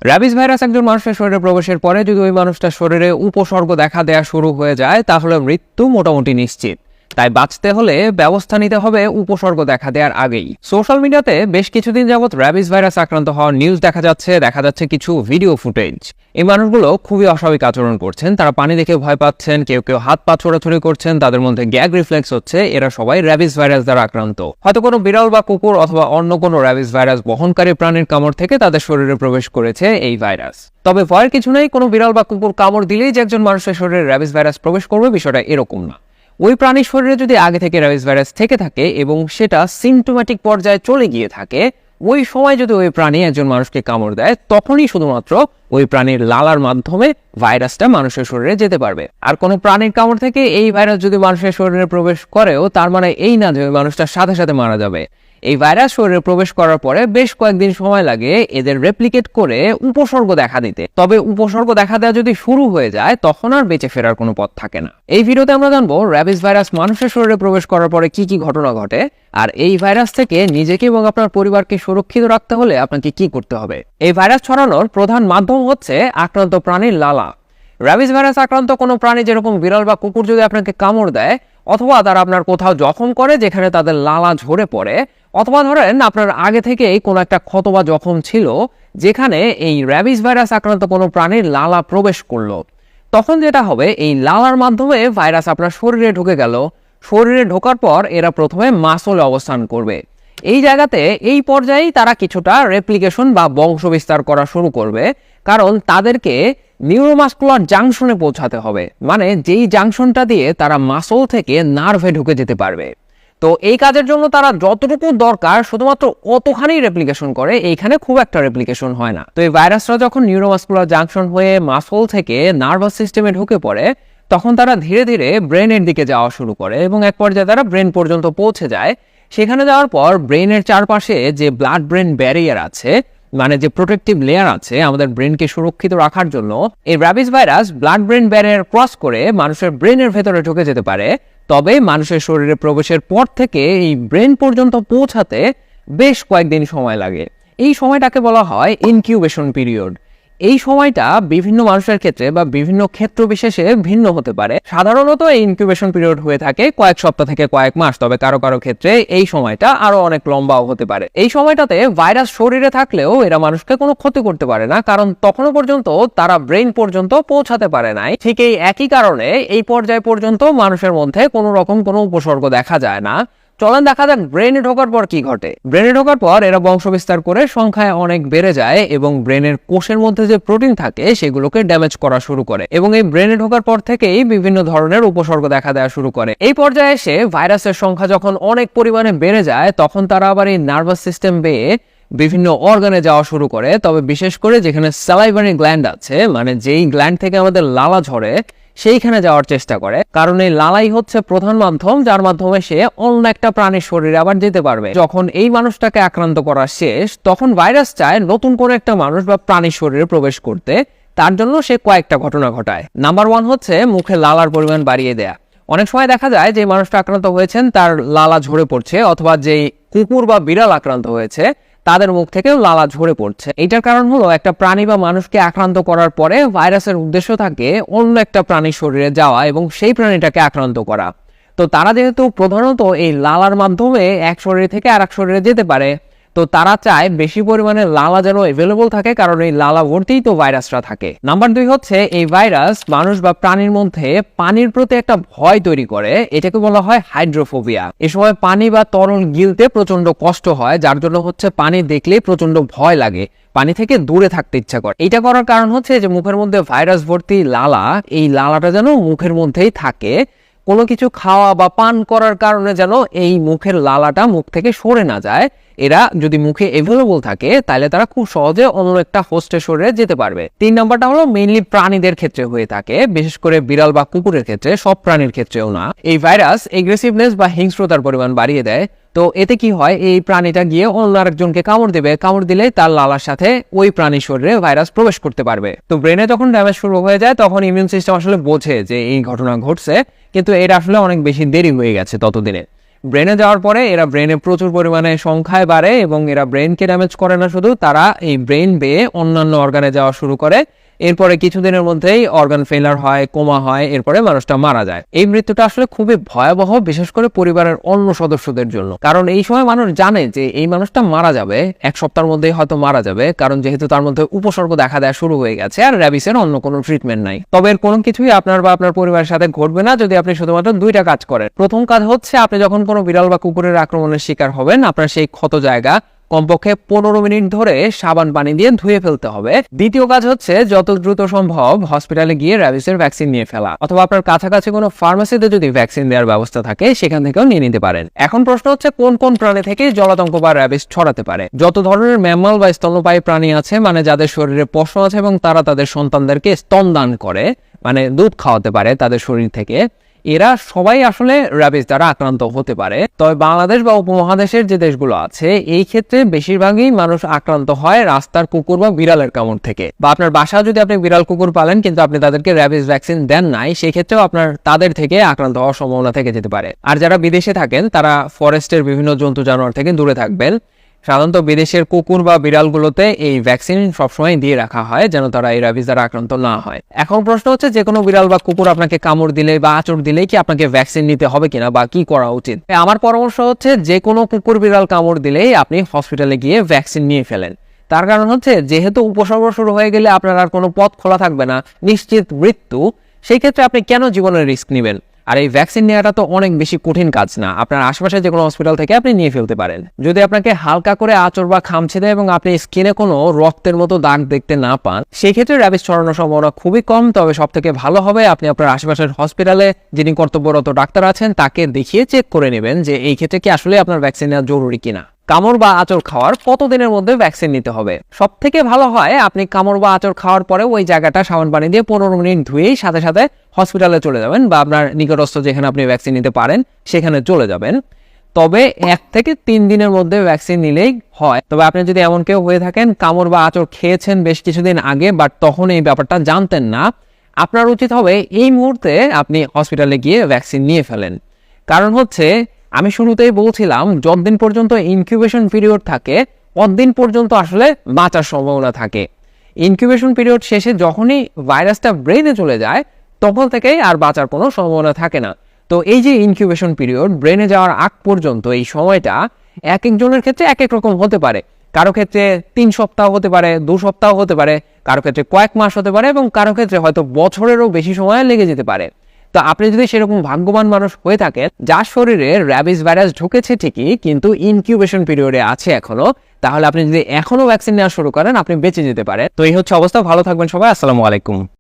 Rabies virus একজন মানুষের শরীরে প্রবেশের পরে যদি ওই মানুষটার শরীরে উপসর্গ দেখা দেয়া শুরু হয়ে যায় তাহলে মৃত্যু মোটামুটি নিশ্চিত। তাই বাঁচতে হলে ব্যবস্থা নিতে হবে উপসর্গ দেখা দেওয়ার আগেই। সোশ্যাল মিডিয়াতে বেশ কিছুদিন যাবত র্যাবিস ভাইরাস আক্রান্ত হওয়ার নিউজ দেখা যাচ্ছে কিছু ভিডিও ফুটেজ। এই মানুষগুলো খুবই অস্বাভাবিক আচরণ করছেন, তারা পানি দেখে ভয় পাচ্ছেন, কেউ কেউ হাত পা ছোড়াছুড়ি করছেন, তাদের মধ্যে গ্যাগ রিফ্লেক্স হচ্ছে। এরা সবাই র্যাবিস ভাইরাস দ্বারা আক্রান্ত। হয়তো কোনো বিড়াল বা কুকুর অথবা অন্য কোনো র্যাবিস ভাইরাস বহনকারী প্রাণীর কামড় থেকে তাদের শরীরে প্রবেশ করেছে এই ভাইরাস। তবে ভয়ের কিছু নেই, কোনো বিড়াল বা কুকুর কামড় দিলেই যে একজন মানুষের শরীরে র্যাবিস ভাইরাস প্রবেশ করবে বিষয়টা এরকম না। ওই প্রাণীর শরীরে যদি আগে থেকে র্যাবিস ভাইরাস থেকে থাকে এবং সেটা সিমটোম্যাটিক পর্যায়ে চলে গিয়ে থাকে, ওই সময় যদি ওই প্রাণী একজন মানুষকে কামড় দেয় তখনই শুধুমাত্র ওই প্রাণীর লালার মাধ্যমে ভাইরাসটা মানুষের শরীরে যেতে পারবে। আর কোনো প্রাণীর কামড় থেকে এই ভাইরাস যদি মানুষের শরীরে প্রবেশ করেও তার মানে এই না যে ওই মানুষটা সাথে সাথে মারা যাবে। এই ভাইরাস শরীরে প্রবেশ করার পরে বেশ কয়েকদিন সময় লাগে এদের রেপ্লিকেট করে উপসর্গ দেখা দিতে। তবে উপসর্গ দেখা দেওয়া যদি শুরু হয়ে যায় তখন আর বেঁচে ফেরার কোনো পথ থাকে না। এই ভিডিওতে আমরা জানবো র্যাবিস ভাইরাস মানুষের শরীরে প্রবেশ করার পরে কি কি ঘটনা ঘটে, আর এই ভাইরাস থেকে নিজেকে এবং আপনার পরিবারকে সুরক্ষিত রাখতে হলে আপনাকে কি করতে হবে। এই ভাইরাস ছড়ানোর প্রধান মাধ্যম হচ্ছে আক্রান্ত প্রাণীর লালা। র্যাবিস ভাইরাস আক্রান্ত কোনো প্রাণী যেরকম বিড়াল বা কুকুর যদি আপনাকে কামড় দেয়, অথবা তারা আপনার কোথাও জখম করে যেখানে তাদের লালা ঝরে পড়ে, অথবা ধরেন আপনার আগে থেকেই কোনো একটা ক্ষত বা জখম ছিল যেখানে এই র্যাবিস ভাইরাস আক্রান্ত কোনো প্রাণীর লালা প্রবেশ করলো, তখন যেটা হবে এই লালার মাধ্যমে ভাইরাস আপনার শরীরে ঢুকে গেল। শরীরে ঢোকার পর এরা প্রথমে মাসলে অবস্থান করবে। এই জায়গাতে এই পর্যায়েই তারা কিছুটা রেপ্লিকেশন বা বংশ বিস্তার করা শুরু করবে, কারণ তাদেরকে নিউরোমাসকুলার জাংশনে পৌঁছাতে হবে, মানে যেই জাংশনটা দিয়ে তারা মাসল থেকে নার্ভে ঢুকে যেতে পারবে। তো এই কাজের জন্য তারা যতটুকু দরকার শুধুমাত্র অতখানি রেপ্লিকেশন করে, এইখানে খুব একটা রেপ্লিকেশন হয় না। তো এই ভাইরাসরা যখন নিউরোমাসকুলার জাংশন হয়ে মাসল থেকে নার্ভাস সিস্টেমে ঢুকে পড়ে তখন তারা ধীরে ধীরে ব্রেনের দিকে যাওয়া শুরু করে এবং এক পর্যায়ে তারা ব্রেন পর্যন্ত পৌঁছে যায়। সেখানে যাওয়ার পর ব্রেনের চারপাশে যে ব্লাড ব্রেন ব্যারিয়ার আছে, মানে যে প্রোটেক্টিভ লেয়ার আছে আমাদের ব্রেনকে সুরক্ষিত রাখার জন্য, এই rabies virus blood brain barrier cross করে মানুষের ব্রেনের ভেতরে ঢুকে যেতে পারে। তবে মানুষের শরীরে প্রবেশের পর থেকে এই ব্রেন পর্যন্ত পৌঁছাতে বেশ কয়েকদিন সময় লাগে। এই সময়টাকে বলা হয় ইনকিউবেশন পিরিয়ড। এই সময়টা বিভিন্ন মানুষের ক্ষেত্রে বা বিভিন্ন ক্ষেত্র বিশেষে ভিন্ন হতে পারে। সাধারণত এই ইনকিউবেশন পিরিয়ড হয়ে থাকে কয়েক সপ্তাহ থেকে কয়েক মাস, তবে কারো কারো ক্ষেত্রে এই সময়টা আরো অনেক লম্বাও হতে পারে। এই সময়টাতে ভাইরাস শরীরে থাকলেও এরা মানুষকে কোনো ক্ষতি করতে পারে না, কারণ তখনও পর্যন্ত তারা ব্রেন পর্যন্ত পৌঁছাতে পারে নাই। ঠিক এই একই কারণে এই পর্যায় পর্যন্ত মানুষের মধ্যে কোনো রকম কোনো উপসর্গ দেখা যায় না। চলেন দেখা যাক ব্রেনে ঢোকার পর কি ঘটে। ব্রেনে ঢোকার পর এরা বংশ বিস্তার করে সংখ্যায় অনেক বেড়ে যায় এবং ব্রেনের কোষের মধ্যে যে প্রোটিন থাকে সেগুলোকে ড্যামেজ করা শুরু করে এবং এই ব্রেনে ঢোকার পর থেকেই বিভিন্ন ধরনের উপসর্গ দেখা দেওয়া শুরু করে। এই পর্যায়ে এসে ভাইরাসের সংখ্যা যখন অনেক পরিমাণে বেড়ে যায় তখন তারা আবার এই নার্ভাস সিস্টেম বেয়ে বিভিন্ন অর্গানে যাওয়া শুরু করে। তবে বিশেষ করে যেখানে স্যালাইভারি গ্ল্যান্ড আছে, মানে যেই গ্ল্যান্ড থেকে আমাদের লালা ঝরে, সেইখানে যাওয়ার চেষ্টা করে, কারণ এই লালাই হচ্ছে প্রধান মাধ্যম যার মাধ্যমে সে অন্য একটা প্রাণীর শরীরে আবার যেতে পারবে। যখন এই মানুষটাকে আক্রান্ত করা শেষ তখন ভাইরাস চায় নতুন করে একটা মানুষ বা প্রাণীর শরীরে প্রবেশ করতে, তার জন্য সে কয়েকটা ঘটনা ঘটায়। নাম্বার 1 হচ্ছে মুখে লালার পরিমাণ বাড়িয়ে দেয়া। অনেক সময় দেখা যায় যে মানুষটা আক্রান্ত হয়েছেন তার লালা ঝরে পড়ছে, অথবা যেই কুকুর বা বিড়াল আক্রান্ত হয়েছে তাদের মুখ থেকেও লালা ঝরে পড়ছে। এটার কারণ হলো একটা প্রাণী বা মানুষকে আক্রান্ত করার পরে ভাইরাসের উদ্দেশ্য থাকে অন্য একটা প্রাণীর শরীরে যাওয়া এবং সেই প্রাণীটাকে আক্রান্ত করা। তো তারা যেহেতু প্রধানত এই লালার মাধ্যমে এক শরীর থেকে আরেক শরীরে যেতে পারে, তো তারা চায় বেশি পরিমাণে লালা যেন এভেলেবল থাকে, কারণ এই লালা ভর্তিই তো ভাইরাসটা থাকে। নাম্বার 2 হচ্ছে এই ভাইরাস মানুষ বা প্রাণীর মধ্যে পানির প্রতি একটা ভয় তৈরি করে, এটাকে বলা হয় হাইড্রোফোবিয়া। এ সময় পানি বা তরল গিলতে প্রচন্ড কষ্ট হয়, যার জন্য হচ্ছে পানি দেখলেই প্রচন্ড ভয় লাগে, পানি থেকে দূরে থাকতে ইচ্ছা করে। এটা করার কারণ হচ্ছে যে মুখের মধ্যে ভাইরাস ভর্তি লালা, এই লালাটা যেন মুখের মধ্যেই থাকে, কোনো কিছু খাওয়া বা পান করার কারণে যেন এই মুখের লালাটা মুখ থেকে সরে না যায়। এরা যদি মুখে এভেলেবল থাকে তাহলে তারা খুব সহজে অন্য একটা হোস্টের শরীরে যেতে পারবে। 3 নাম্বারটা হলো মেইনলি প্রাণীদের ক্ষেত্রে হয়ে থাকে, বিশেষ করে বিড়াল বা কুকুরের ক্ষেত্রে, সব প্রাণীর ক্ষেত্রেও না। এই ভাইরাস এগ্রেসিভনেস বা হিংস্রতার পরিমাণ বাড়িয়ে দেয়। তো এতে কি হয়, এই প্রাণীটা গিয়ে অন্য আরেকজনকে কামড় দেবে, কামড় দিলে তার লালার সাথে ওই প্রাণীর শরীরে ভাইরাস প্রবেশ করতে পারবে। তো ব্রেনে যখন ড্যামেজ শুরু হয়ে যায় তখন ইমিউন সিস্টেম আসলে বোঝে যে এই ঘটনা ঘটছে, কিন্তু এটা আসলে অনেক বেশি দেরি হয়ে গেছে ততদিনে। ব্রেনে যাওয়ার পরে এরা ব্রেনে প্রচুর পরিমাণে সংখ্যায় বাড়ে এবং এরা ব্রেনকে ড্যামেজ করে না, শুধু তারা এই ব্রেন বেয়ে অন্যান্য অর্গানে যাওয়া শুরু করে। এরপরে কিছুদিনের মধ্যেই অর্গান ফেলার হয়, কোমা হয়, এরপরে মানুষটা মারা যায়। এই মৃত্যুটা আসলে খুবই ভয়াবহ, বিশেষ করে পরিবারের অন্য সদস্যদের জন্য, কারণ এই সময় মানুষ জানে যে এই মানুষটা মারা যাবে, এক সপ্তাহের মধ্যেই হয়তো মারা যাবে, কারণ যেহেতু তার মধ্যে উপসর্গ দেখা দেওয়া শুরু হয়ে গেছে আর র্যাবিসের অন্য কোনো ট্রিটমেন্ট নাই। তবে এর কোনো কিছুই আপনার বা আপনার পরিবারের সাথে ঘটবে না যদি আপনি শুধুমাত্র দুইটা কাজ করেন। প্রথম কাজ হচ্ছে, আপনি যখন কোনো বিড়াল বা কুকুরের আক্রমণের শিকার হবেন, আপনার সেই ক্ষত জায়গা কমপক্ষে 15 মিনিট ধরে সাবান পানি দিয়ে ধুয়ে ফেলতে হবে। দ্বিতীয় কাজ হচ্ছে, যত দ্রুত সম্ভব হসপিটালে গিয়ে র্যাবিসের ভ্যাকসিন নিয়ে ফেলা, অথবা আপনার কাছাকাছি কোনো ফার্মেসিতে যদি ভ্যাকসিন দেওয়ার ব্যবস্থা থাকে সেখান থেকেও নিয়ে নিতে পারেন। এখন প্রশ্ন হচ্ছে, কোন কোন প্রাণী থেকে জলাতঙ্ক বা র্যাবিস ছড়াতে পারে? যত ধরনের ম্যামাল বা স্তন্যপায়ী প্রাণী আছে, মানে যাদের শরীরে পশম আছে এবং তারা তাদের সন্তানদেরকে স্তনদান করে, মানে দুধ খাওয়াতে পারে তাদের শরীর থেকে, এরা সবাই আসলে র্যাবিস দ্বারা আক্রান্ত হতে পারে। তবে বাংলাদেশ বা উপমহাদেশের যে দেশগুলো আছে, এই ক্ষেত্রে বেশিরভাগই মানুষ আক্রান্ত হয় রাস্তার কুকুর বা বিড়ালের কামড় থেকে। বা আপনার বাসা যদি আপনি বিড়াল কুকুর পালেন কিন্তু আপনি তাদেরকে র্যাবিস ভ্যাকসিন দেন নাই, সেক্ষেত্রেও আপনার তাদের থেকে আক্রান্ত হওয়ার সম্ভাবনা থেকে যেতে পারে। আর যারা বিদেশে থাকেন তারা ফরেস্টের বিভিন্ন জন্তু জানোয়ার থেকে দূরে থাকবেন। সাধারণত বিদেশের কুকুর বা বিড়ালগুলোতে এই ভ্যাকসিন সবসময় দিয়ে রাখা হয় যেন তারা এই র্যাবিস দ্বারা আক্রান্ত না হয়। এখন প্রশ্ন হচ্ছে, যে কোনো বিড়াল বা কুকুর আপনাকে কামড় দিলে বা আঁচড় দিলেই কি আপনাকে ভ্যাকসিন নিতে হবে কিনা বা কি করা উচিত? আমার পরামর্শ হচ্ছে, যে কোনো কুকুর বিড়াল কামড় দিলেই আপনি হসপিটালে গিয়ে ভ্যাকসিন নিয়ে ফেলেন। তার কারণ হচ্ছে, যেহেতু উপসর্গ শুরু হয়ে গেলে আপনার আর কোনো পথ খোলা থাকবে না, নিশ্চিত মৃত্যু, সেই ক্ষেত্রে আপনি কেন জীবনের রিস্ক নেবেন? আর এই ভ্যাকসিন নেওয়াটা তো অনেক বেশি কঠিন কাজ না, আপনার আশেপাশে যে কোনো হসপিটাল থেকে আপনি নিয়ে ফেলতে পারেন। যদি আপনাকে হালকা করে আঁচড় বা খামছে দেয় এবং আপনি স্কিনে কোনো রক্তের মতো দাগ দেখতে না পান, সেই ক্ষেত্রে র্যাবিস ছড়ানোর সম্ভাবনা খুবই কম। তবে সব থেকে ভালো হবে আপনি আপনার আশেপাশের হসপিটালে যিনি কর্তব্যরত ডাক্তার আছেন তাকে দেখিয়ে চেক করে নেবেন যে এই ক্ষেত্রে কি আসলে আপনার ভ্যাকসিন নেওয়া জরুরি কিনা। কামড় বা আঁচড় খাওয়ার কতদিনের মধ্যে ভ্যাকসিন নিতে হবে? সব থেকে ভালো হয় আপনি কামড় বা আঁচড় খাওয়ার পরে ওই জায়গাটা সাবান পানি দিয়ে 15 মিনিট ধুয়েই সাথে সাথে হসপিটালে চলে যাবেন, বা আপনার নিকটস্থ যেখানে আপনি ভ্যাকসিন নিতে পারেন সেখানে চলে যাবেন। তবে 1 থেকে 3 দিনের মধ্যে ভ্যাকসিন নিলেই হয়। তবে আপনি যদি এমন কেউ হয়ে থাকেন কামড় বা আঁচড় খেয়েছেন বেশ কিছুদিন আগে, বাট তখন এই ব্যাপারটা জানতেন না, আপনার উচিত হবে এই মুহূর্তে আপনি হসপিটালে গিয়ে ভ্যাকসিন নিয়ে ফেলেন। কারণ হচ্ছে, আমি শুরুতেই বলছিলাম, যতদিন পর্যন্ত ইনকিউবেশন পিরিয়ড থাকে ততদিন পর্যন্ত আসলে বাঁচার সম্ভাবনা থাকে। ইনকিউবেশন পিরিয়ড শেষে যখনই ভাইরাসটা ব্রেনে চলে যায় তখন থেকেই আর বাঁচার কোনো সম্ভাবনা থাকে না। তো এই যে ইনকিউবেশন পিরিয়ড, ব্রেনে যাওয়ার আগ পর্যন্ত এই সময়টা এক একজনের ক্ষেত্রে এক এক রকম হতে পারে। কারো ক্ষেত্রে 3 সপ্তাহ হতে পারে, 2 সপ্তাহ হতে পারে, কারো ক্ষেত্রে কয়েক মাস হতে পারে এবং কারো ক্ষেত্রে হয়তো বছরেরও বেশি সময় লেগে যেতে পারে। তো আপনি যদি সেরকম ভাগ্যবান মানুষ হয়ে থাকেন যার শরীরে র্যাবিস ভাইরাস ঢুকেছে ঠিকই কিন্তু ইনকিউবেশন পিরিয়ডে আছে এখনো, তাহলে আপনি যদি এখনো ভ্যাকসিন নেওয়া শুরু করেন আপনি বেঁচে যেতে পারেন। তো এই হচ্ছে অবস্থা। ভালো থাকবেন সবাই। আসসালামু আলাইকুম।